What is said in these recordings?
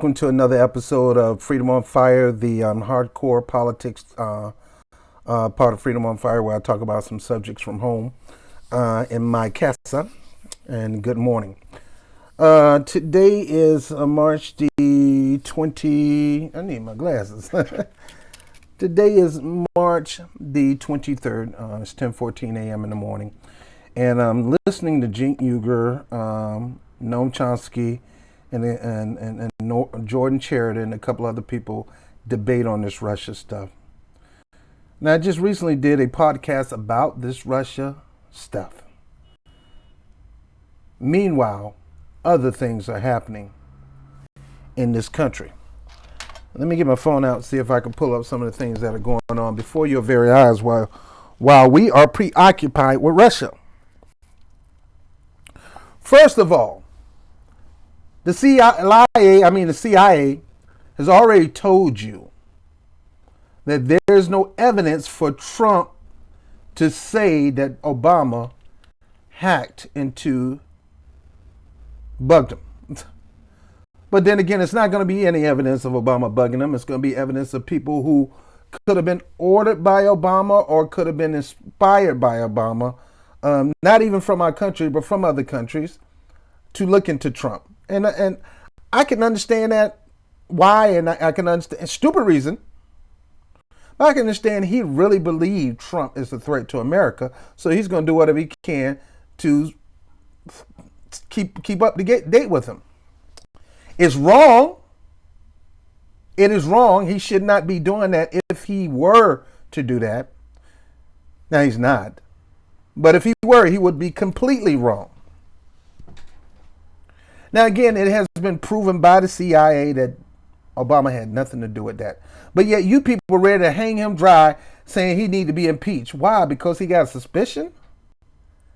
Welcome to another episode of Freedom on Fire, the hardcore politics part of Freedom on Fire, where I talk about some subjects from home in my casa. And good morning. Today is March the 20. I need my glasses. Today is March the 23rd. It's 10:14 a.m. in the morning, and I'm listening to Cenk Uygur, Noam Chomsky, and Jordan Sheridan and a couple other people debate on this Russia stuff. Now, I just recently did a podcast about this Russia stuff. Meanwhile, other things are happening in this country. Let me get my phone out and see if I can pull up some of the things that are going on before your very eyes while we are preoccupied with Russia. First of all, the CIA has already told you that there's no evidence for Trump to say that Obama hacked into bugged him. But then again, it's not going to be any evidence of Obama bugging him. It's going to be evidence of people who could have been ordered by Obama or could have been inspired by Obama, not even from our country, but from other countries, to look into Trump. And I can understand that, why, and I can understand, stupid reason, but I can understand he really believed Trump is a threat to America, so he's going to do whatever he can to keep up to date with him. It's wrong. It is wrong. He should not be doing that if he were to do that. Now, he's not. But if he were, he would be completely wrong. Now, again, it has been proven by the CIA that Obama had nothing to do with that. But yet you people were ready to hang him dry, saying he needed to be impeached. Why? Because he got a suspicion?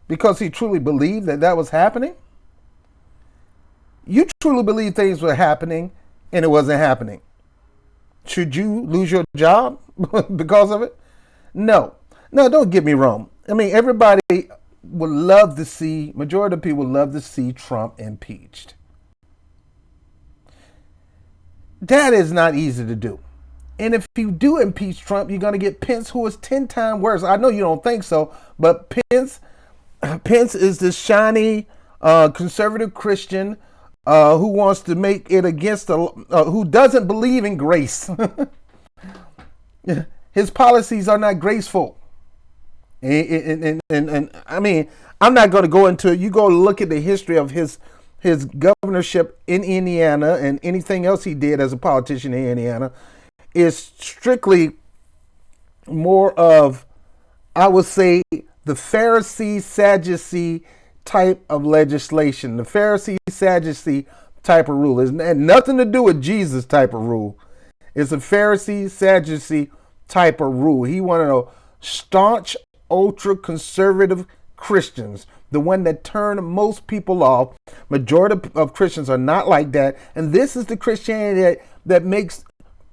Because he truly believed that was happening? You truly believe things were happening and it wasn't happening. Should you lose your job because of it? No, don't get me wrong. I mean, everybody would love to see, majority of people would love to see Trump impeached. That is not easy to do. And if you do impeach Trump, you're going to get Pence, who is 10 times worse. I know you don't think so, but Pence is this shiny conservative Christian who wants to make it against who doesn't believe in grace. His policies are not graceful. And I mean, I'm not going to go into it. You go look at the history of his governorship in Indiana and anything else he did as a politician in Indiana is strictly more of, I would say, the Pharisee Sadducee type of legislation. The Pharisee Sadducee type of rule. It had nothing to do with Jesus type of rule. It's a Pharisee Sadducee type of rule. He wanted a staunch, ultra-conservative Christians, the one that turned most people off. Majority of Christians are not like that, and this is the Christianity that makes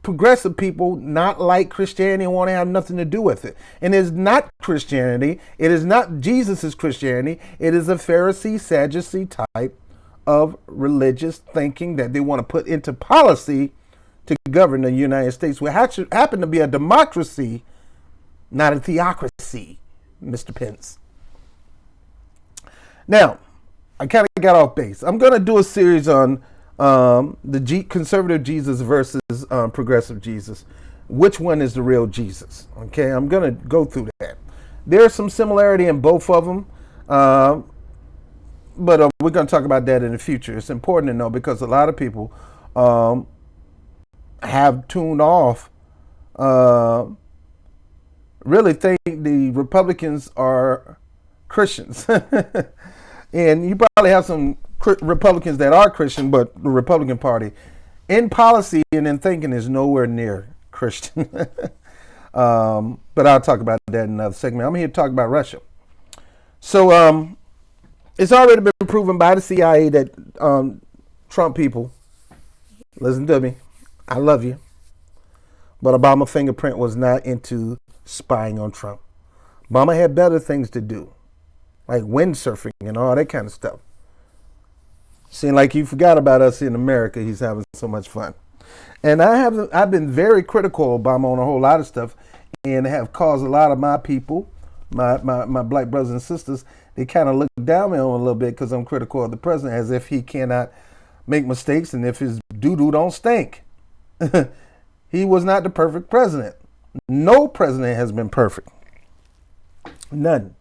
progressive people not like Christianity and want to have nothing to do with it. And it's not Christianity. It is not Jesus's Christianity. It is a Pharisee Sadducee type of religious thinking that they want to put into policy to govern the United States, which happen to be a democracy, not a theocracy, Mr. Pence. Now, I kind of got off base. I'm going to do a series on the conservative Jesus versus progressive Jesus. Which one is the real Jesus? Okay, I'm going to go through that. There's some similarity in both of them, but we're going to talk about that in the future. It's important to know because a lot of people have tuned off, really think the Republicans are Christians. And you probably have some Republicans that are Christian, but the Republican Party in policy and in thinking is nowhere near Christian. But I'll talk about that in another segment. I'm here to talk about Russia. So it's already been proven by the CIA that Trump people, listen to me, I love you, but Obama fingerprint was not into spying on Trump. Obama had better things to do, like windsurfing and all that kind of stuff. Seemed like he forgot about us in America. He's having so much fun. And I've been very critical of Obama on a whole lot of stuff, and have caused a lot of my people, my black brothers and sisters, they kind of look down on me a little bit because I'm critical of the president, as if he cannot make mistakes and if his doo-doo don't stink. He was not the perfect president. No president has been perfect. None.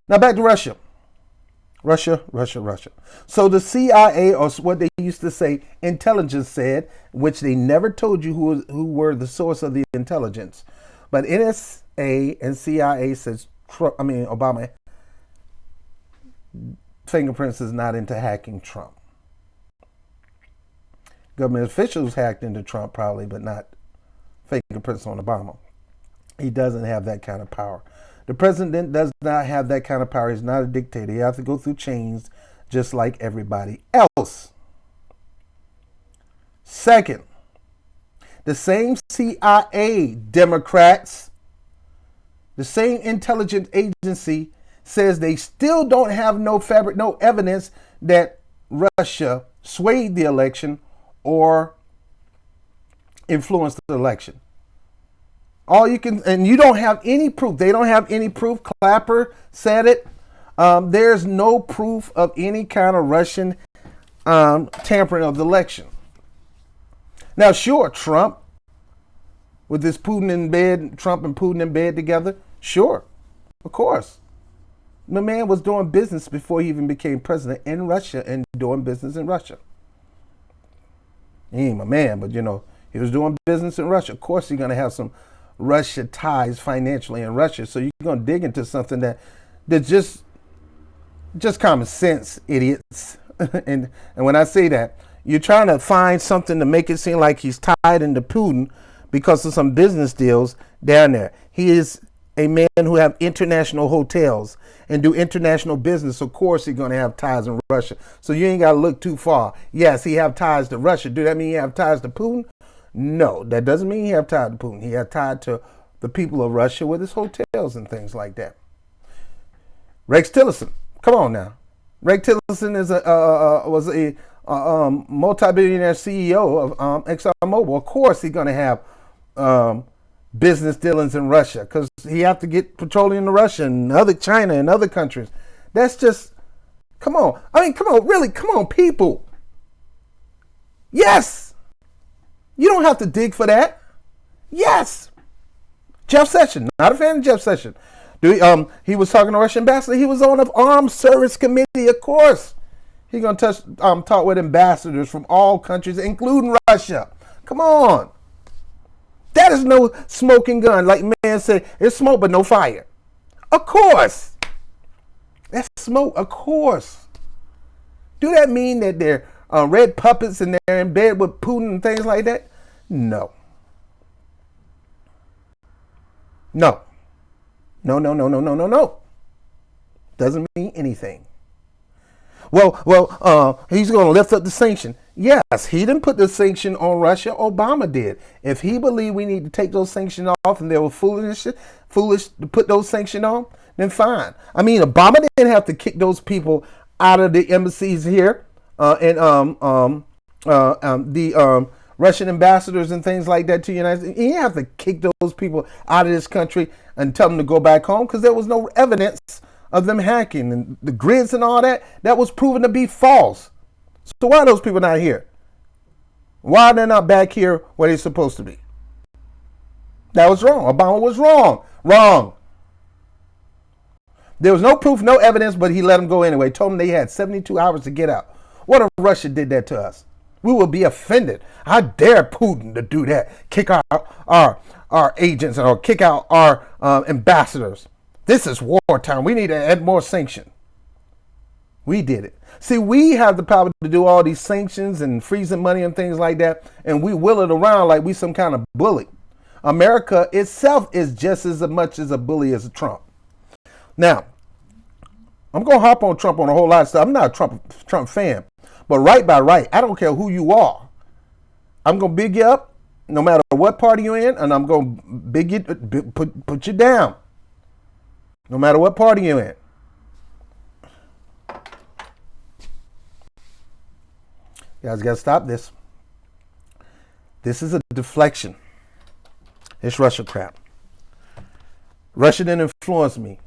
Now back to Russia. Russia. So the CIA, or what they used to say, intelligence said, which they never told you who were the source of the intelligence. But NSA and CIA says, Obama fingerprints is not into hacking Trump. Government officials hacked into Trump probably, but not fingerprints on Obama. He doesn't have that kind of power. The president does not have that kind of power. He's not a dictator. He has to go through chains just like everybody else. Second, the same CIA Democrats, the same intelligence agency says they still don't have no evidence that Russia swayed the election or influenced the election. All you can, and you don't have any proof. They don't have any proof. Clapper said it. There's no proof of any kind of Russian tampering of the election. Now, sure, Trump, with this Putin in bed, Trump and Putin in bed together, sure, of course. The man was doing business before he even became president in Russia and doing business in Russia. He ain't my man, but he was doing business in Russia. Of course, he's going to have some Russia ties financially in Russia. So you're going to dig into something that just common sense, idiots. and when I say that, you're trying to find something to make it seem like he's tied into Putin because of some business deals down there. He is a man who have international hotels and do international business. Of course, he's going to have ties in Russia. So you ain't got to look too far. Yes, he have ties to Russia. Do that mean he have ties to Putin? No, that doesn't mean he have tied to Putin. He had tied to the people of Russia with his hotels and things like that. Rex Tillerson, come on now. Rex Tillerson is was a multi-billionaire CEO of ExxonMobil. Of course, he's going to have business dealings in Russia because he have to get petroleum to Russia and China and other countries. That's just, come on. Come on, people. Yes. You don't have to dig for that. Yes. Jeff Sessions, not a fan of Jeff Sessions. He was talking to Russian ambassador. He was on the Armed Service Committee, of course. He's going to talk with ambassadors from all countries, including Russia. Come on. That is no smoking gun. Like man said, it's smoke but no fire. Of course. That's smoke, of course. Do that mean that they're red puppets and they're in bed with Putin and things like that? No. No. Doesn't mean anything. Well, he's going to lift up the sanction. Yes, he didn't put the sanction on Russia. Obama did. If he believed we need to take those sanctions off and they were foolish to put those sanctions on, then fine. Obama didn't have to kick those people out of the embassies here and the Russian ambassadors and things like that to the United States. He didn't have to kick those people out of this country and tell them to go back home because there was no evidence of them hacking and the grids and all that. That was proven to be false. So why are those people not here? Why are they not back here where they're supposed to be? That was wrong. Obama was wrong. Wrong. There was no proof, no evidence, but he let them go anyway. Told them they had 72 hours to get out. What if Russia did that to us? We would be offended. How dare Putin to do that? Kick out our agents or kick out our ambassadors. This is wartime. We need to add more sanction. We did it. See, we have the power to do all these sanctions and freezing money and things like that, and we will it around like we some kind of bully. America itself is just as much as a bully as Trump. Now, I'm going to hop on Trump on a whole lot of stuff. I'm not a Trump fan, but right by right, I don't care who you are. I'm going to big you up no matter what party you're in, and I'm going to put you down no matter what party you're in. You guys got to stop this. This is a deflection. It's Russia crap. Russia didn't influence me.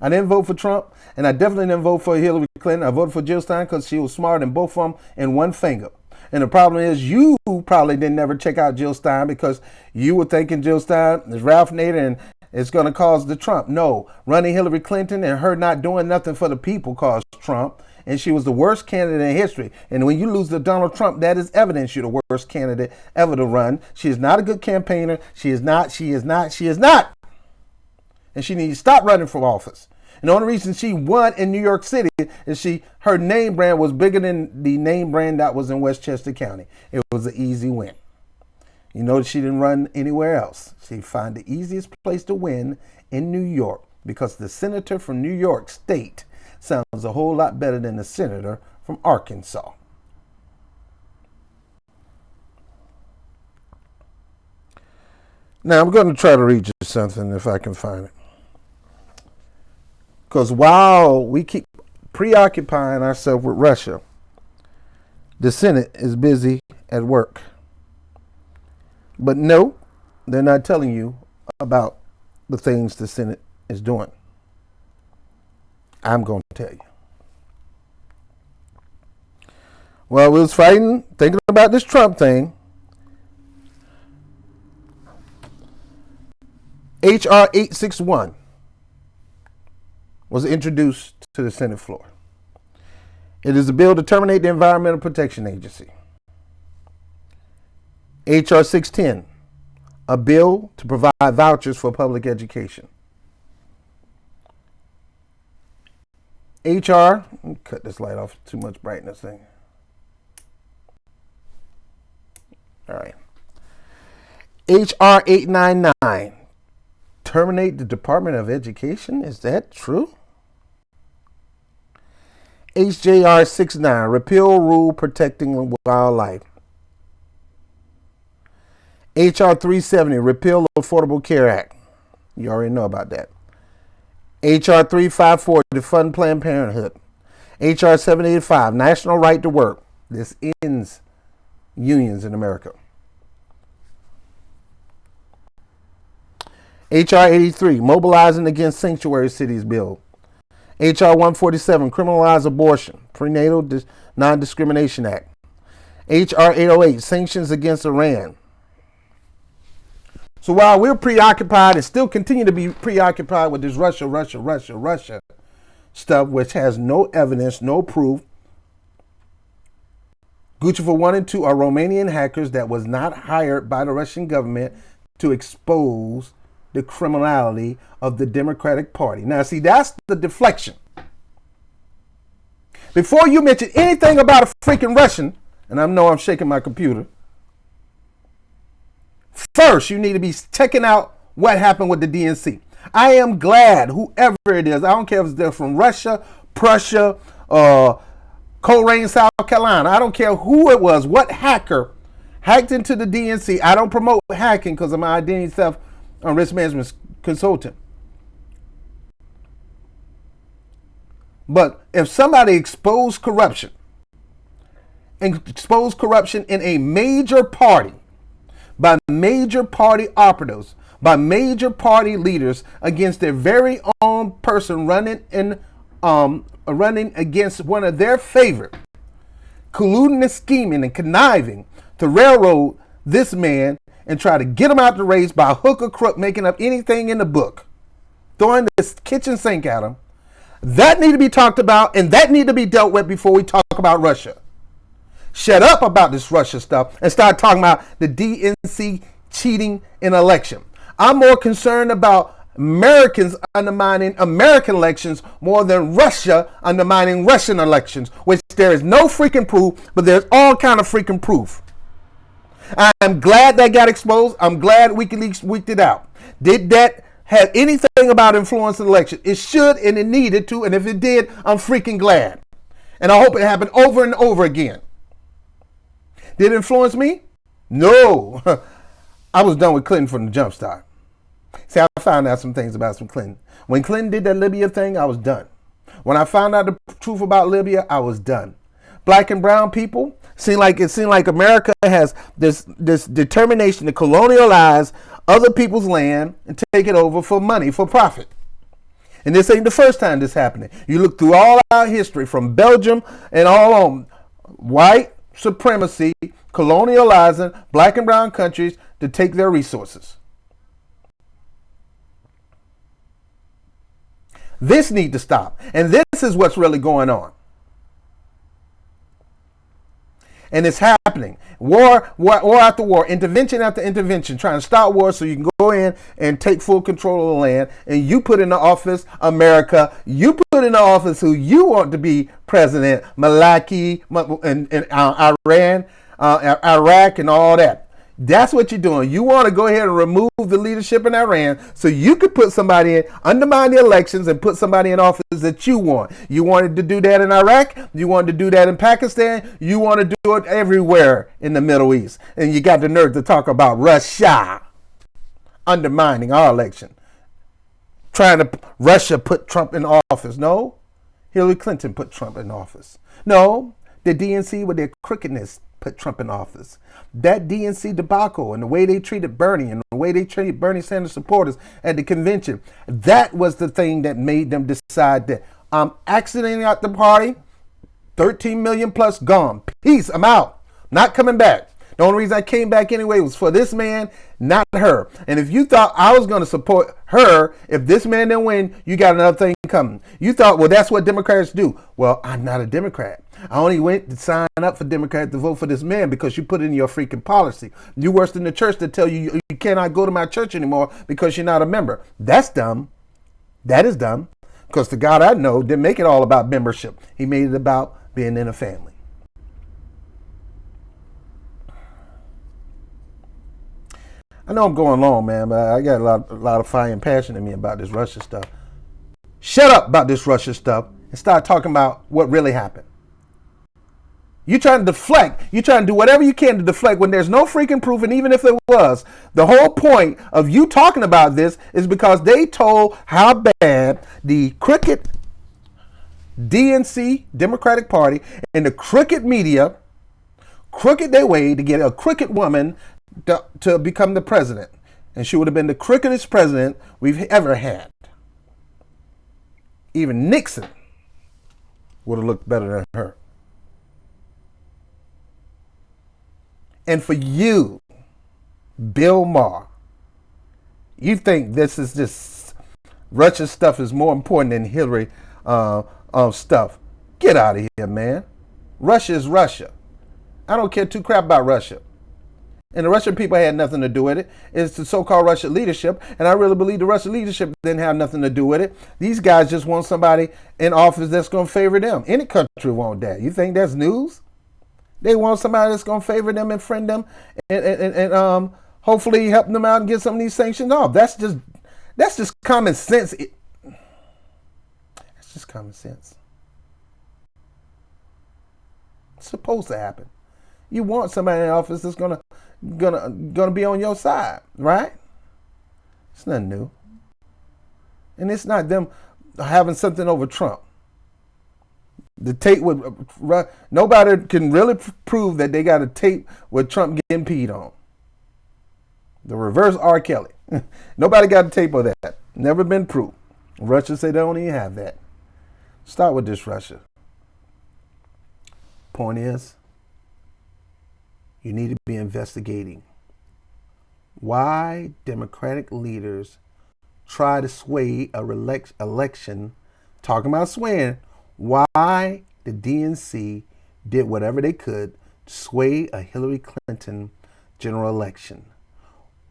I didn't vote for Trump, and I definitely didn't vote for Hillary Clinton. I voted for Jill Stein because she was smarter than both of them in one finger. And the problem is you probably didn't ever check out Jill Stein because you were thinking Jill Stein is Ralph Nader and it's going to cause the Trump. No, running Hillary Clinton and her not doing nothing for the people caused Trump. And she was the worst candidate in history. And when you lose to Donald Trump, that is evidence you're the worst candidate ever to run. She is not a good campaigner. She is not. And she needs to stop running for office. And the only reason she won in New York City is her name brand was bigger than the name brand that was in Westchester County. It was an easy win. You notice she didn't run anywhere else. She found the easiest place to win in New York because the senator from New York State sounds a whole lot better than the senator from Arkansas. Now I'm going to try to read you something if I can find it. Because while we keep preoccupying ourselves with Russia, the Senate is busy at work. But no, they're not telling you about the things the Senate is doing. I'm going to tell you. Well, we was thinking about this Trump thing. H.R. 861 was introduced to the Senate floor. It is a bill to terminate the Environmental Protection Agency. H.R. 610, a bill to provide vouchers for public education. H.R. Cut this light off, too much brightness thing. All right. H.R. 899, terminate the Department of Education. Is that true? H.J.R. 69, repeal rule protecting wildlife. H.R. 370, repeal the Affordable Care Act. You already know about that. H.R. 354, defund Planned Parenthood. H.R. 785, national right to work. This ends unions in America. H.R. 83, mobilizing against sanctuary cities bill. H.R. 147, criminalize abortion, prenatal non-discrimination act. H.R. 808, sanctions against Iran. So while we're preoccupied and still continue to be preoccupied with this Russia stuff, which has no evidence, no proof, Gucci 1 and 2 are Romanian hackers that was not hired by the Russian government to expose the criminality of the Democratic Party. Now, see, that's the deflection. Before you mention anything about a freaking Russian, and I know I'm shaking my computer, first, you need to be checking out what happened with the DNC. I am glad, whoever it is, I don't care if they're from Russia, Prussia, Coleraine, South Carolina. I don't care who it was, what hacker hacked into the DNC. I don't promote hacking because I'm an identity theft and risk management consultant. But if somebody exposed corruption in a major party, by major party operatives, by major party leaders against their very own person running against one of their favorite, colluding and scheming and conniving to railroad this man and try to get him out the race by hook or crook, making up anything in the book, throwing this kitchen sink at him. That need to be talked about, and that need to be dealt with before we talk about Russia. Shut up about this Russia stuff and start talking about the DNC cheating in election. I'm more concerned about Americans undermining American elections more than Russia undermining Russian elections, which there is no freaking proof, but there's all kind of freaking proof. I'm glad that got exposed. I'm glad WikiLeaks leaked it out. Did that have anything about influencing the election? It should, and it needed to, and if it did, I'm freaking glad. And I hope it happened over and over again. Did it influence me? No. I was done with Clinton from the jump start. See, I found out some things about Clinton. When Clinton did that Libya thing, I was done. When I found out the truth about Libya, I was done. black and brown people. It seemed like America has this determination to colonialize other people's land and take it over for money, for profit. And this ain't the first time this happening. You look through all our history from Belgium and all on, white supremacy colonializing black and brown countries to take their resources. This needs to stop. And this is what's really going on. And it's happening. War after war, intervention after intervention, trying to stop war so you can go in and take full control of the land. And you put in the office America. You put in the office who you want to be president, Malaki and Iran, Iraq, and all that. That's what you're doing. You want to go ahead and remove the leadership in Iran so you could put somebody in, undermine the elections, and put somebody in office that you want. You wanted to do that in Iraq. You wanted to do that in Pakistan. You want to do it everywhere in the Middle East. And you got the nerve to talk about Russia undermining our election. Russia put Trump in office. No, Hillary Clinton put Trump in office. No, the DNC with their crookedness put Trump in office. That DNC debacle and the way they treated Bernie and the way they treated Bernie Sanders supporters at the convention, that was the thing that made them decide that I'm exiting out the party, 13 million plus gone. Peace, I'm out. Not coming back. The only reason I came back anyway was for this man, not her. And if you thought I was going to support her, if this man didn't win, you got another thing coming. You thought, well, that's what Democrats do. Well, I'm not a Democrat. I only went to sign up for Democrat to vote for this man because you put it in your freaking policy. You worse than the church that tell you you cannot go to my church anymore because you're not a member. That's dumb. That is dumb. Because the God I know didn't make it all about membership. He made it about being in a family. I know I'm going long, man, but I got a lot of fire and passion in me about this Russia stuff. Shut up about this Russia stuff and start talking about what really happened. You're trying to deflect. You're trying to do whatever you can to deflect when there's no freaking proof. And even if there was, the whole point of you talking about this is because they told how bad the crooked DNC, Democratic Party, and the crooked media, crooked their way to get a crooked woman to become the president. And she would have been the crookedest president we've ever had. Even Nixon would have looked better than her. And for you, Bill Maher, you think this is just Russia stuff is more important than Hillary stuff. Get out of here, man. Russia is Russia. I don't care two crap about Russia. And the Russian people had nothing to do with it. It's the so-called Russian leadership. And I really believe the Russian leadership didn't have nothing to do with it. These guys just want somebody in office that's going to favor them. Any country want that. You think that's news? They want somebody that's going to favor them and friend them and hopefully help them out and get some of these sanctions off. That's just common sense. It's just common sense. It's supposed to happen. You want somebody in office that's gonna be on your side, right? It's nothing new. And it's not them having something over Trump. The tape with nobody can really prove that they got a tape with Trump getting peed on. The reverse R. Kelly. Nobody got a tape of that. Never been proved. Russia say they don't even have that. Start with this Russia. Point is, you need to be investigating why Democratic leaders try to sway a election, talking about swaying, why the DNC did whatever they could to sway a Hillary Clinton general election,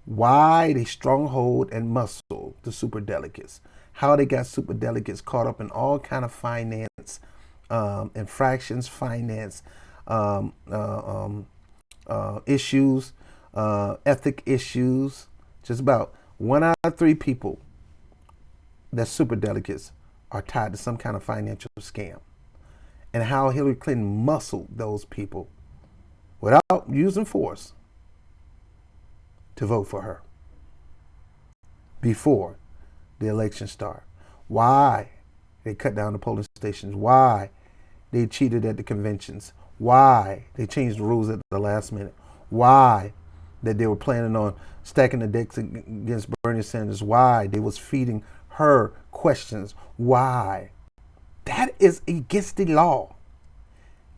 why they stronghold and muscle the superdelegates, how they got superdelegates caught up in all kind of finance, infractions, finance, issues, ethic issues. Just about 1 out of 3 people that's superdelegates are tied to some kind of financial scam. And how Hillary Clinton muscled those people without using force to vote for her before the election started. Why they cut down the polling stations. Why they cheated at the conventions. Why they changed the rules at the last minute? Why that they were planning on stacking the decks against Bernie Sanders? Why they was feeding her questions? Why? That is against the law.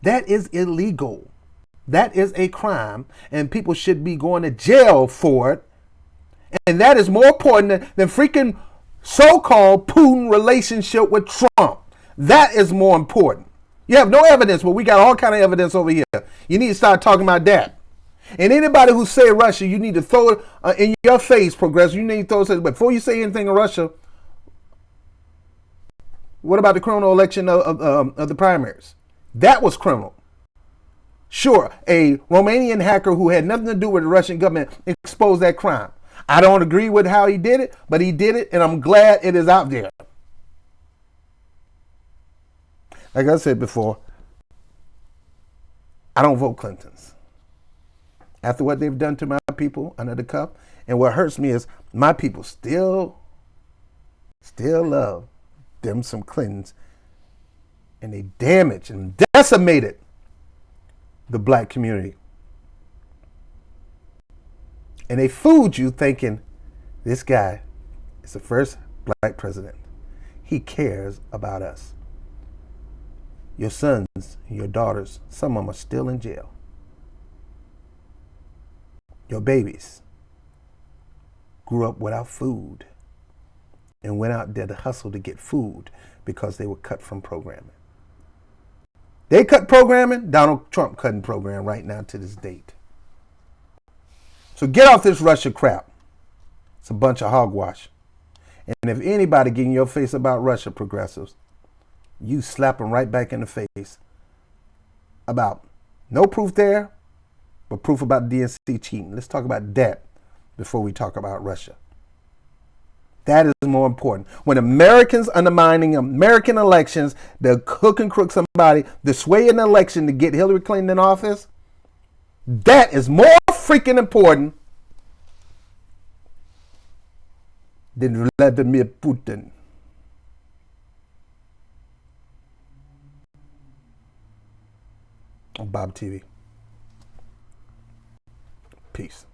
That is illegal. That is a crime, and people should be going to jail for it. And that is more important than freaking so-called Putin relationship with Trump. That is more important. You have no evidence, but we got all kind of evidence over here. You need to start talking about that. And anybody who say Russia, you need to throw it in your face, Progressive. You need to throw it. But before you say anything in Russia, what about the criminal election of the primaries? That was criminal. Sure, a Romanian hacker who had nothing to do with the Russian government exposed that crime. I don't agree with how he did it, but he did it, and I'm glad it is out there. Like I said before, I don't vote Clintons. After what they've done to my people under the cuff, and what hurts me is my people still love them some Clintons, and they damaged and decimated the black community. And they fooled you thinking this guy is the first black president. He cares about us. Your sons and your daughters, some of them are still in jail. Your babies grew up without food and went out there to hustle to get food because they were cut from programming. They cut programming, Donald Trump cutting program right now to this date. So get off this Russia crap. It's a bunch of hogwash. And if anybody get in your face about Russia, progressives, you slap them right back in the face about no proof there, but proof about DNC cheating. Let's talk about that before we talk about Russia. That is more important. When Americans undermining American elections, the hook and crook somebody, the sway an election to get Hillary Clinton in office, that is more freaking important than Vladimir Putin. On Bob TV. Peace.